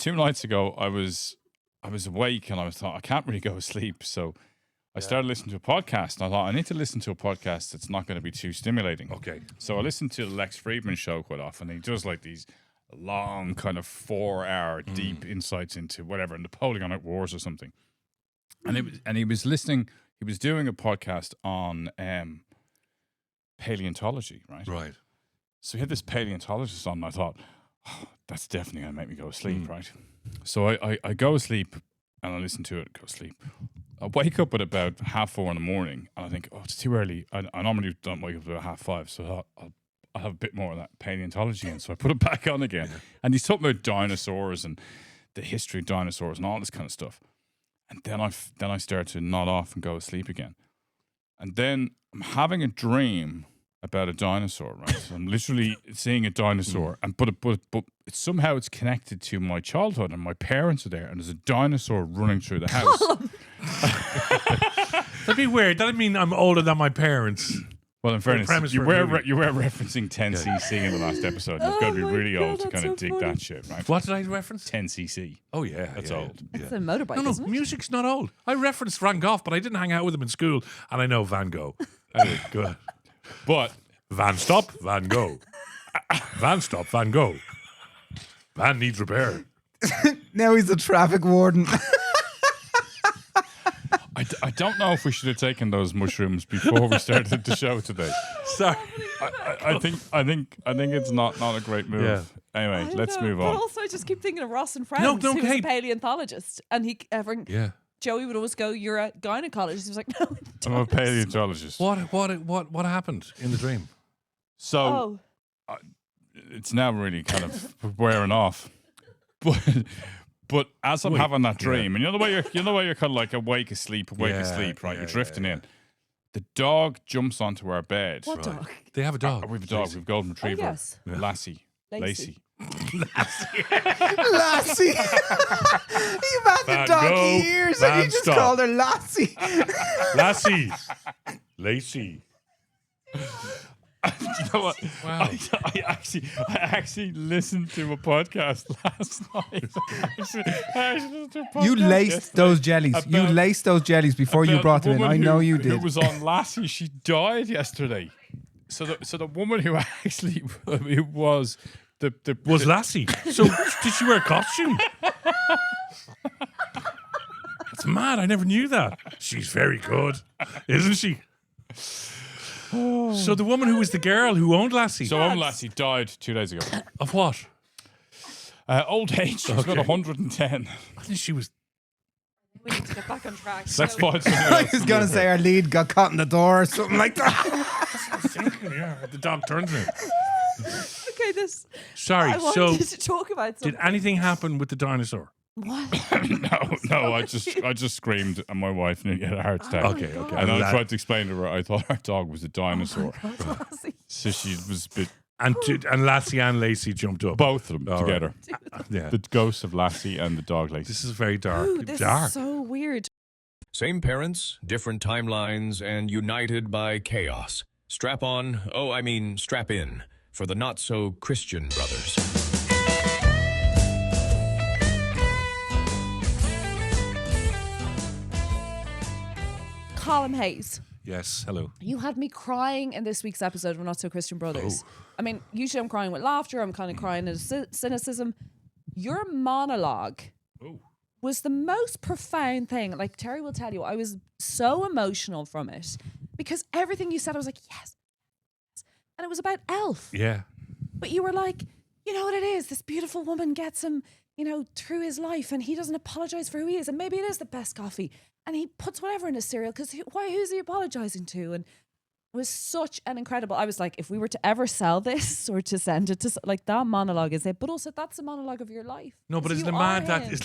2 nights ago, I was awake and I thought I can't really go to sleep, so I started listening to a podcast. And I thought I need to listen to a podcast that's not going to be too stimulating. Okay. So I listened to the Lex Friedman show quite often. He does like these long, kind of 4-hour deep insights into whatever, Napoleonic Wars or something. And he was listening. He was doing a podcast on paleontology, right? Right. So he had this paleontologist on, and I thought, that's definitely going to make me go to sleep, right? So I go to sleep, and I listen to it, go to sleep. I wake up at about 4:30 in the morning, and I think, it's too early. I normally don't wake up about 5:30, so I'll have a bit more of that paleontology in. So I put it back on again. And he's talking about dinosaurs and the history of dinosaurs and all this kind of stuff. And then I start to nod off and go to sleep again. And then I'm having a dream about a dinosaur, right? So I'm literally seeing a dinosaur, and but somehow it's connected to my childhood, and my parents are there, and there's a dinosaur running through the house. That'd be weird. That'd mean I'm older than my parents. Well, in fairness, you were referencing 10cc in the last episode. You've got to be really old to kind of dig that shit, right? What did I reference? 10cc. Oh, yeah. That's old. It's a motorbike, isn't it? Music's not old. I referenced Van Gogh, but I didn't hang out with him in school, and I know Van Gogh. Anyway, go ahead. But Van stop, Van go. Van stop, Van go. Van needs repair. Now he's a traffic warden. I don't know if we should have taken those mushrooms before we started the show today. Sorry. I think it's not a great move. Yeah. Anyway, let's move But on. also, I just keep thinking of Ross and Friends, No, who was hey. a paleontologist, and Yeah. Joey would always go, "You're a gynecologist." He was like, "No, I'm a paleontologist. What happened in the dream? So it's now really kind of wearing off. But as I'm having that dream, and you know the way you're kind of like awake asleep, right? You're drifting in. The dog jumps onto our bed. What dog? They have a dog. We have a dog. We have a golden retriever. yes. Lassie. Lacey. Lassie. You've had the Van dog Gogh, years Van and you just stop. called her Lassie. Lassie. Lacey. You know what? Wow. I actually listened to a podcast last night. I listened to a podcast You laced yesterday those jellies. You about- laced those jellies before you about brought the them in. woman I know who- you Who did. was on Lassie? She died yesterday. So the woman who actually it was the Was Lassie. So did she wear a costume? That's mad. I never knew that. She's very good, isn't she? So the woman who was the girl who owned Lassie. So Lassie died 2 days ago. Of what? Old age. She's got 110. I think she was. We need to get back on track. Let's find something I else. was going to say our lead got caught in the door or something like that. Yeah, the dog turned to me. Okay, this. Sorry. I So wanted to talk about did something. anything happen with the dinosaur? What? No, I just screamed and my wife nearly had a heart attack. Okay. And I tried to explain to her I thought our dog was a dinosaur. Lassie. So she was a bit, And Lassie and Lacey jumped up. both of them All together. Yeah. The ghost of Lassie and the dog Lacey. This is very dark. Ooh, this dark. is so weird. Same parents, different timelines, and united by chaos. Strap on, strap in, for the not-so-Christian brothers. Colm Hayes. Yes. Hello. You had me crying in this week's episode of Not So Christian Brothers. I mean, usually I'm crying with laughter. I'm kind of crying at cynicism. Your monologue was the most profound thing. Like Terry will tell you, I was so emotional from it because everything you said, I was like, yes. And it was about Elf. Yeah. But you were like, you know what it is? This beautiful woman gets him, through his life and he doesn't apologize for who he is. And maybe it is the best coffee. And he puts whatever in his cereal because who's he apologizing to? And it was such an incredible. I was like, if we were to ever sell this or to send it to like that monologue is it, but also that's the monologue of your life. No, but Because isn't it you mad are him.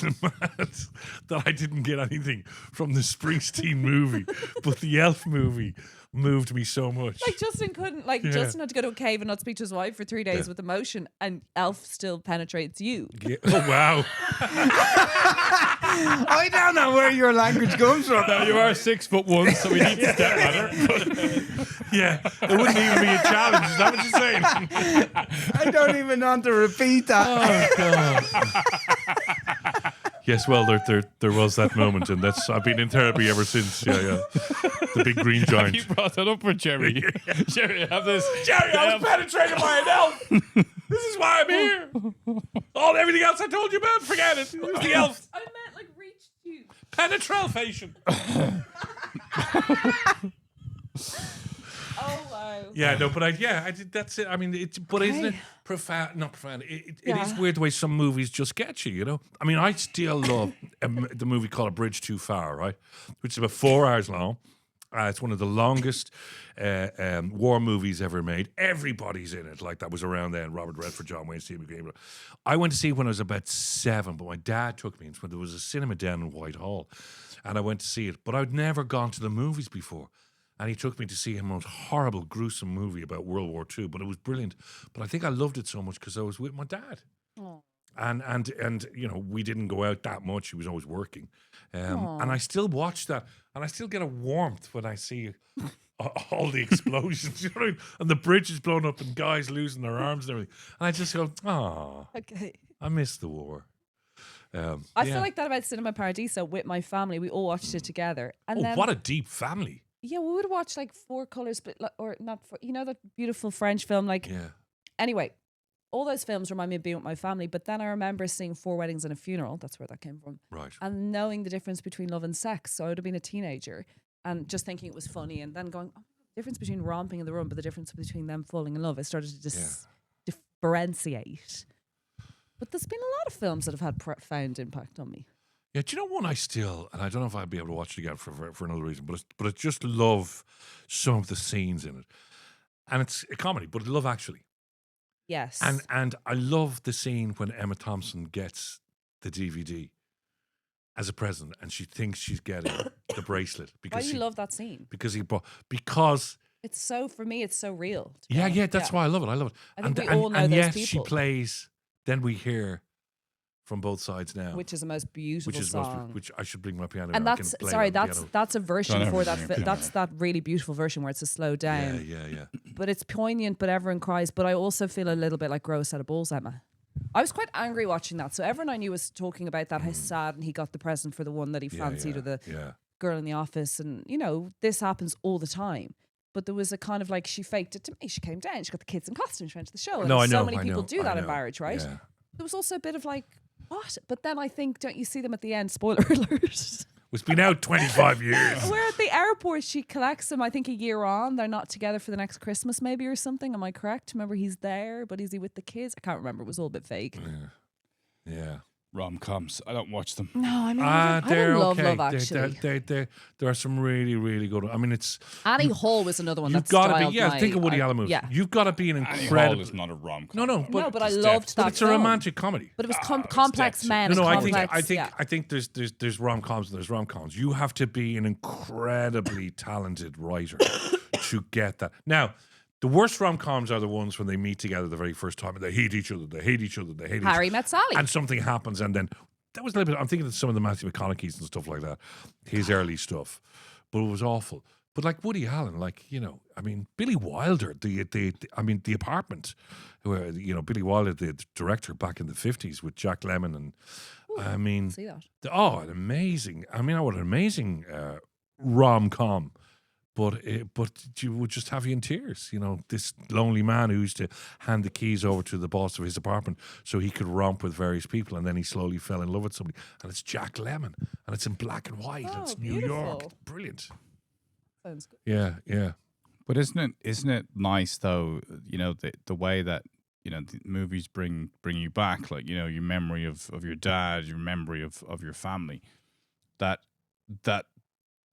that I didn't get anything from the Springsteen movie, but the Elf movie moved me so much. Like Justin couldn't. Yeah. Justin had to go to a cave and not speak to his wife for 3 days with emotion, and Elf still penetrates you. Yeah. Oh wow! I don't know where your language comes from. Now you are 6'1", so we need to step ladder. Yeah, it wouldn't even be a challenge. Is that what you're saying? I don't even want to repeat that. Oh god! Yes, well, there was that moment, and I've been in therapy ever since. Yeah. The big green giant. You brought that up for Jerry. Jerry, have this. Jerry, I was penetrated by an elf. This is why I'm here. Everything else I told you about, forget it. It was the elf. I meant like reach you. Penetralfation. Oh wow. Yeah, no, but I did. That's it. I mean, isn't it profound? Not profound. It is weird the way some movies just get you. You know. I mean, I still love the movie called A Bridge Too Far, right? Which is about 4 hours long. It's one of the longest war movies ever made. Everybody's in it. Like that was around then. Robert Redford, John Wayne, Steel Magnolias. I went to see it when I was about 7, but my dad took me. When there was a cinema down in Whitehall, and I went to see it. But I'd never gone to the movies before. And he took me to see a most horrible, gruesome movie about World War II, but it was brilliant. But I think I loved it so much because I was with my dad. Oh. And you know, we didn't go out that much. He was always working. And I still watch that, and I still get a warmth when I see all the explosions, you know what I mean? And the bridge is blown up and guys losing their arms and everything. And I just go, Okay. I miss the war. I feel like that about Cinema Paradiso with my family. We all watched it together. And then, what a deep family. Yeah, we would watch like Four Colors, but or not. You know that beautiful French film. Like, anyway, all those films remind me of being with my family. But then I remember seeing Four Weddings and a Funeral. That's where that came from. Right. And knowing the difference between love and sex. So I would have been a teenager and just thinking it was funny, and then going, the difference between romping in the room, but the difference between them falling in love. I started to differentiate. But there's been a lot of films that have had profound impact on me. Yeah, do you know one I still, and I don't know if I'd be able to watch it again for another reason, but I just love some of the scenes in it. And it's a comedy, but I love Actually. Yes. And I love the scene when Emma Thompson gets the DVD as a present, and she thinks she's getting the bracelet. Why do you love that scene? Because it's so, for me, it's so real. Yeah, that's why I love it. I love it. I think we all know those yet people. She plays, then we hear from both sides now, which is the most beautiful song. Which I should bring my piano. And that's that's a version for that. That's that really beautiful version where it's a slow down. Yeah. But it's poignant, but everyone cries. But I also feel a little bit like grow a set of balls, Emma. I was quite angry watching that. So everyone I knew was talking about that, how sad, and he got the present for the one that he fancied, or the girl in the office, and you know this happens all the time. But there was a kind of like, she faked it to me. She came down, she got the kids in costume, she went to the show. And so many people do that in marriage, right? Yeah. There was also a bit of like, what? But then I think, don't you see them at the end? Spoiler alert. It's been out 25 years. We're at the airport. She collects him, I think, a year on. They're not together for the next Christmas, maybe, or something. Am I correct? Remember, he's there, but is he with the kids? I can't remember. It was all a bit vague. Yeah. Rom-coms. I don't watch them. No, I mean, I don't love Love Actually. There are some really, really good. I mean, it's Annie Hall was another one. You've got to be. Yeah, think of Woody Allen movies. Yeah. You've got to be an Annie incredible. Hall is not a rom-com. No, but I loved that. But it's a romantic comedy. But it was complex men. No, I complex, think there's rom-coms and there's rom-coms. You have to be an incredibly talented writer to get that. Now, the worst rom-coms are the ones when they meet together the very first time and they hate each other. Harry Met Sally. And something happens, and then that was a little bit. I'm thinking of some of the Matthew McConaughey's and stuff like that, his early stuff, but it was awful. But like Woody Allen, like, you know, I mean, Billy Wilder, The Apartment, where, you know, Billy Wilder, the director back in the 50s with Jack Lemmon, and I mean, see that. What an amazing rom-com. But you would just have you in tears, you know, this lonely man who used to hand the keys over to the boss of his apartment so he could romp with various people, and then he slowly fell in love with somebody. And it's Jack Lemmon, and it's in black and white, and it's New York. It's brilliant. Sounds good. Yeah. But isn't it nice though, you know, the way that, you know, the movies bring you back, like, you know, your memory of your dad, your memory of your family, that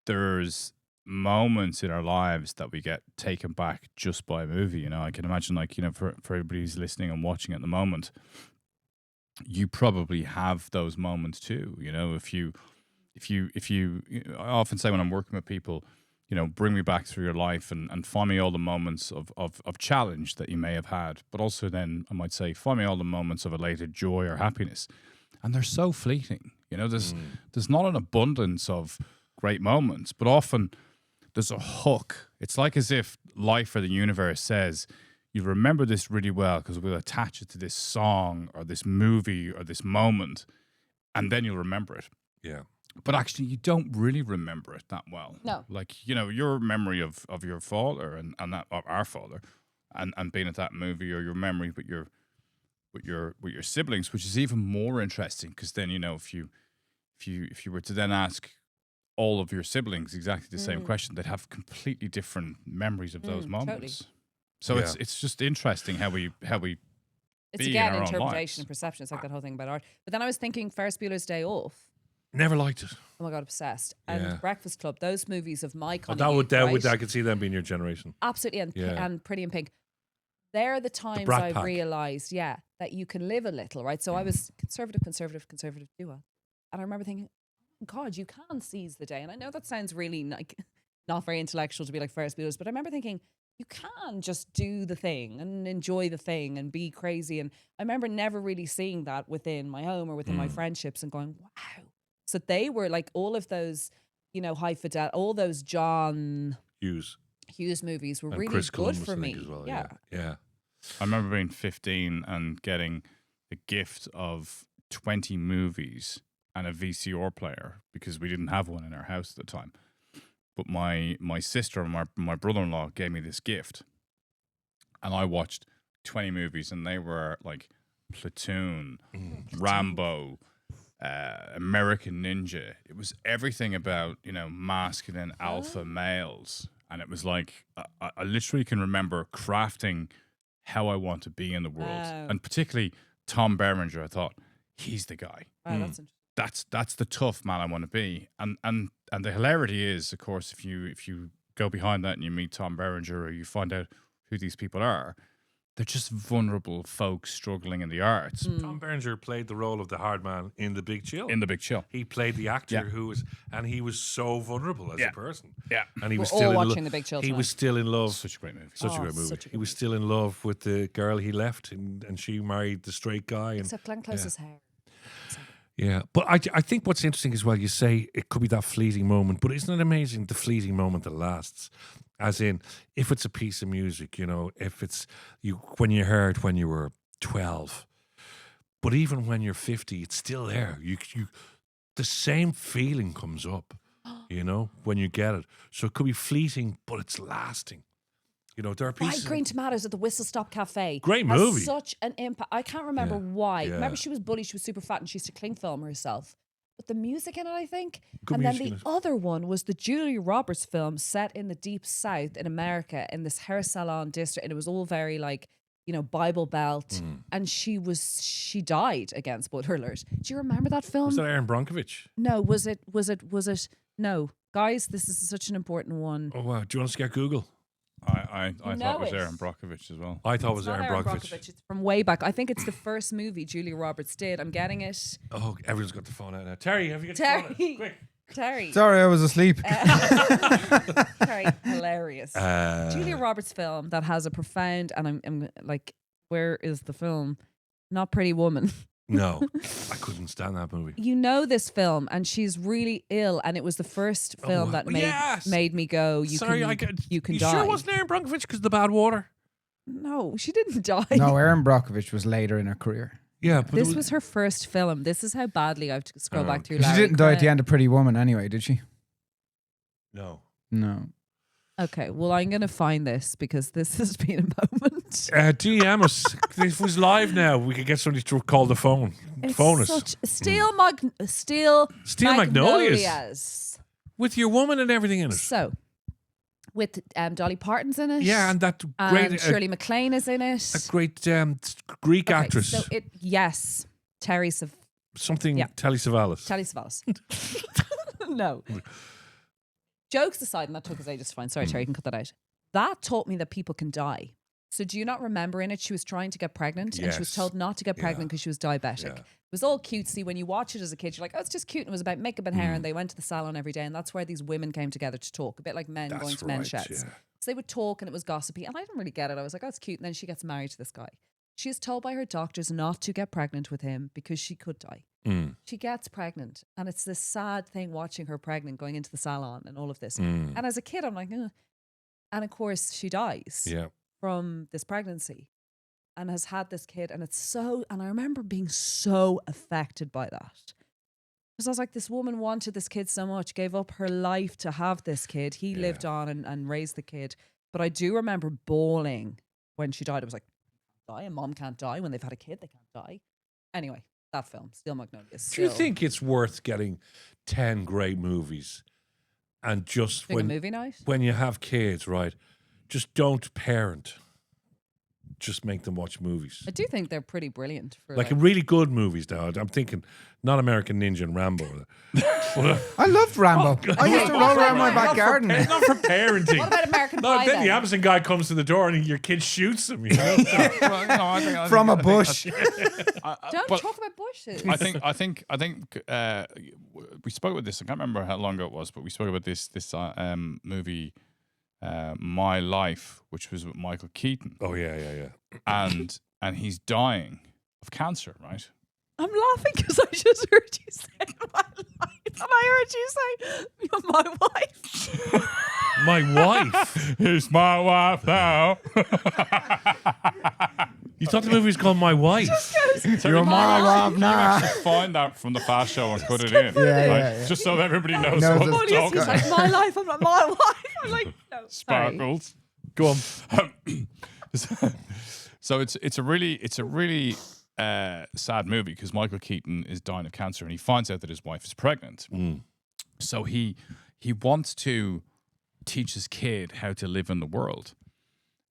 there's moments in our lives that we get taken back just by a movie. You know, I can imagine, like, you know, for everybody who's listening and watching at the moment, you probably have those moments too. You know, if you I often say when I'm working with people, you know, bring me back through your life and find me all the moments of challenge that you may have had, but also then I might say, find me all the moments of elated joy or happiness. And they're so fleeting. You know, there's not an abundance of great moments, but often there's a hook. It's like as if life or the universe says, you remember this really well because we'll attach it to this song or this movie or this moment. and then you'll remember it. Yeah. But actually, you don't really remember it that well. No. Like, you know, your memory of your father and that of our father and being at that movie, or your memory with your siblings, which is even more interesting, because then, you know, if you were to then ask all of your siblings exactly the same question, they'd have completely different memories of those moments. Totally. So Yeah. it's just interesting how we It's be again in our own interpretation lives. and perception. It's like that whole thing about art. But then I was thinking Ferris Bueller's Day Off. Never liked it. Oh my God, obsessed. Yeah. And Breakfast Club, those movies of my kind That of would, youth, right? I could see them being your generation. Absolutely. And, Yeah. and Pretty in Pink. They're the times Brat I Pack. realised, that you can live a little, right? So I was conservative duo. And I remember thinking, God, you can seize the day. And I know that sounds really like not very intellectual to be like Ferris Bueller's, but I remember thinking, you can just do the thing and enjoy the thing and be crazy. And I remember never really seeing that within my home or within my friendships and going, wow. So they were like all of those, you know, high fidelity, all those John Hughes. movies were And really Chris good Columbus, for I me. think, as well. Yeah. Yeah. I remember being 15 and getting the gift of 20 movies and a VCR player, because we didn't have one in our house at the time. But my sister and my brother-in-law gave me this gift, and I watched 20 movies, and they were like Platoon, Rambo, American Ninja. It was everything about, you know, masculine alpha males. And it was like, I literally can remember crafting how I want to be in the world. Wow. And particularly Tom Berenger, I thought, he's the guy. Wow, that's interesting. That's the tough man I want to be. And the hilarity is, of course, if you go behind that and you meet Tom Berenger, or you find out who these people are, they're just vulnerable folks struggling in the arts. Tom Berenger played the role of the hard man in The Big Chill. In The Big Chill. He played the actor Yeah. he was so vulnerable as Yeah. a person. Yeah. And he was We're still all in watching The Big Chill He tonight. was still in love. Such a great movie. Such a Oh, great movie. such a He was still in love with the girl he left, and she married the straight guy. And Except Glenn Close's hair. yeah, but I think what's interesting as well, you say it could be that fleeting moment, but isn't it amazing the fleeting moment that lasts? As in, if it's a piece of music, you know, if it's when you heard when you were 12, but even when you're 50, it's still there. You the same feeling comes up, you know, when you get it. So it could be fleeting, but it's lasting. You know, there are pieces. Fried Green Tomatoes at the Whistle Stop Cafe. Great has movie. Such an impact. I can't remember why. Yeah. Remember, she was bullied. She was super fat, and she used to cling film herself. But the music in it, I think. Good and then music in the it. other one was the Julia Roberts film set in the Deep South in America in this hair salon district, and it was all very like, you know, Bible Belt. And she died, again, spoiler alert. Do you remember that film? Was that Aaron Bronkovich? No, was it? No, guys, this is such an important one. Oh wow! Do you want to get Google? I thought know it was it. Aaron Brockovich as well. I thought it was It's not Aaron Brockovich. It's from way back. I think it's the first movie Julia Roberts did. I'm getting it. Oh, everyone's got the phone out now. Terry, have you got the phone out? Terry. Quick. Terry. Sorry, I was asleep. Terry. Hilarious. Julia Roberts film that has a profound, and I'm like, where is the film? Not Pretty Woman. No, I couldn't stand that movie. You know this film, and she's really ill, and it was the first film wow. that Yes. made me go, you can die. sure it wasn't Aaron Bronkovich because of the bad water? No, she didn't die. No, Erin Brockovich was later in her career. Yeah, but This was her first film. This is how badly I have to scroll back through. She Larry didn't die at the Crane. end of Pretty Woman anyway, did she? no. No. Okay, well, I'm going to find this because this has been a moment. DM us. If it was live now, we could get somebody to call the phone. Phone us. Steel Steel Magnolias. Magnolias. With your woman and everything in it. So, with Dolly Parton's in it. Yeah, and that and great, Shirley MacLaine is in it. a great Greek Okay, actress. So yes, Terry Something yeah. Telly Savalas. Savalas. No. Jokes aside, and that took us ages to find. Sorry, Terry, you can cut that out. That taught me that people can die. So do you not remember in it, she was trying to get pregnant and she was Yes. told not to get pregnant because she was diabetic. Yeah. It was all cutesy. When you watch it as a kid, you're like, oh, it's just cute. And it was about makeup and hair. And they went to the salon every day. And that's where these women came together to talk, a bit like men going to men's sheds. Yeah. So they would talk and it was gossipy. And I didn't really get it. I was like, oh, it's cute. And then she gets married to this guy. She is told by her doctors not to get pregnant with him because she could die. She gets pregnant, and it's this sad thing watching her pregnant, going into the salon and all of this. And as a kid, I'm like, ugh. And of course, she dies Yeah. from this pregnancy and has had this kid. And it's so, and I remember being so affected by that. Because I was like, this woman wanted this kid so much, gave up her life to have this kid. He lived on and raised the kid. But I do remember bawling when she died. I was like, die. A mom can't die. When they've had a kid, they can't die. Anyway, that film, Steel Magnolias. Do you think it's worth getting 10 great movies and just Doing a movie night? when you have kids, right? Just don't parent. Just make them watch movies. I do think they're pretty brilliant. For Like really good movies now. I'm thinking not American Ninja and Rambo. I loved Rambo. I used to roll around my back garden. It's not for parenting. What about American No, Pie then the then? Amazon guy comes to the door and your kid shoots him. You know? From a bush. Don't but talk about bushes. I think we spoke about this. I can't remember how long ago it was, but we spoke about this movie, My Life, which was with Michael Keaton, Oh yeah. and he's dying of cancer, right? I'm laughing because I just heard you say my life, and I heard you say you're my wife. My wife. He's my wife now. You thought the movie was called My Wife? You're my love now. Find that from the Fast Show and put it in, Yeah. just so everybody knows Knows what it's- we're Oh, yes, talking he's about. like my life. I'm not my wife. I'm like, no, sorry. Sparkles. Go on. So it's a really sad movie because Michael Keaton is dying of cancer and he finds out that his wife is pregnant. So he wants to teach his kid how to live in the world.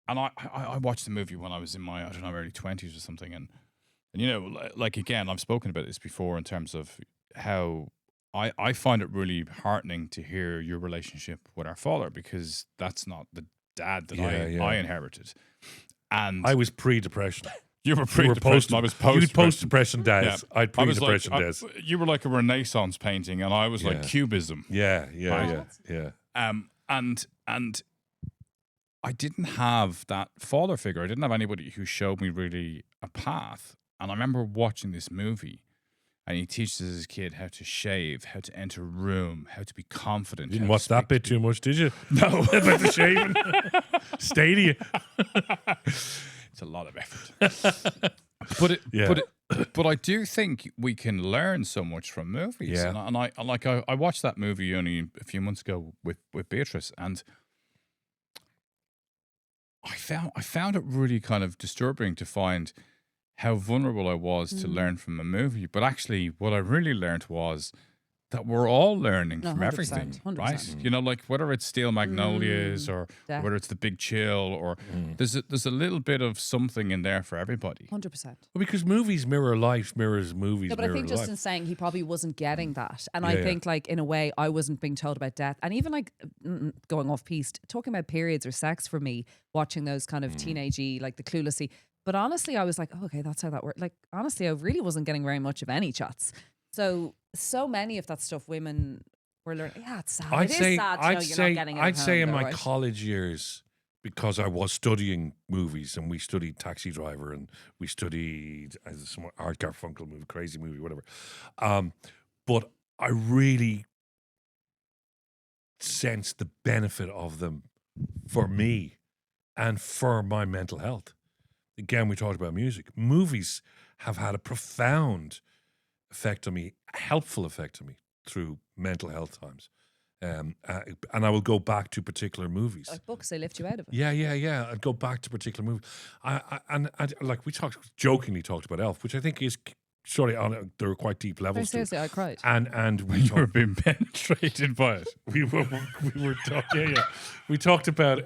And I watched the movie when I was in my, I don't know, early 20s or something. And you know, like again, I've spoken about this before in terms of how I find it really heartening to hear your relationship with our father because that's not the dad that I inherited. And I was pre-depression. you were You pre-depression, I was You post. post-depression days. Yeah. I had I was like, pre-depression days. you were like a Renaissance painting, and I was like Yeah. Cubism. Yeah. And I didn't have that father figure. I didn't have anybody who showed me really a path. And I remember watching this movie, and he teaches his kid how to shave, how to enter a room, how to be confident. You didn't how to watch that speak bit to too much, did you? No. About the shaving. Stadia. It's a lot of effort. But I do think we can learn so much from movies. Yeah. And I watched that movie only a few months ago with Beatrice, and I found it really kind of disturbing to find how vulnerable I was to learn from a movie. But actually, what I really learned was that we're all learning No, from 100%, everything, 100%. right? You know, like whether it's Steel Magnolias or Death. whether it's The Big Chill, or there's a little bit of something in there for everybody. 100%. Well, because movies mirror life, mirrors movies. No, but I mirror think life. Justin's saying he probably wasn't getting that. And I Yeah, think, like, in a way, I wasn't being told about death. And even, like, going off piste, talking about periods or sex for me, watching those kind of teenagey, like the cluelessy. But honestly, I was like, oh, okay, that's how that worked. Like, honestly, I really wasn't getting very much of any chats. So many of that stuff women were learning. Yeah, it's sad. It is sad to know you're not getting it at I'd say home, in though, my right? college years, because I was studying movies and we studied Taxi Driver and we studied some Art Garfunkel movie, crazy movie, whatever. But I really sensed the benefit of them for me and for my mental health. Again, we talked about music. Movies have had a profound effect on me, a helpful effect on me through mental health times. And I will go back to particular movies. Like books, they lift you out of it. Yeah. I'd go back to particular movies. And like we jokingly talked about Elf, which I think is sorry, there were quite deep Very levels to it. seriously, I cried. And we You were talked, being penetrated by it. we were talking, yeah. We talked about,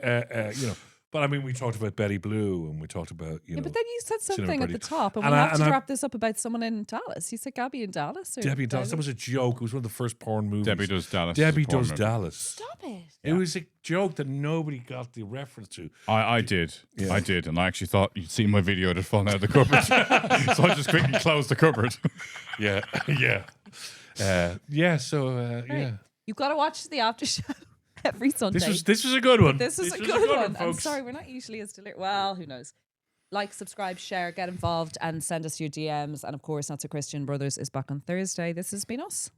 you know, but I mean, we talked about Betty Blue and we talked about, you know. But then you said something at Pretty. the top, and And we I- have to and I- wrap this up about someone in Dallas. You said Gabby in Dallas? Or Debbie and Dallas. That was a joke. It was one of the first porn movies. Debbie Does Dallas. Debbie is a porn Does movie. Dallas. Stop it. It was a joke that nobody got the reference to. I did. I did. And I actually thought you'd seen my video that fallen out of the cupboard. So I just quickly closed the cupboard. Yeah. So yeah. You've got to watch the after show every Sunday. This was a good one. This is a was good one. I'm folks. sorry, we're not usually as delirious. Well, who knows? Like, subscribe, share, get involved, and send us your DMs. And of course, Not So Christian Brothers is back on Thursday. This has been us.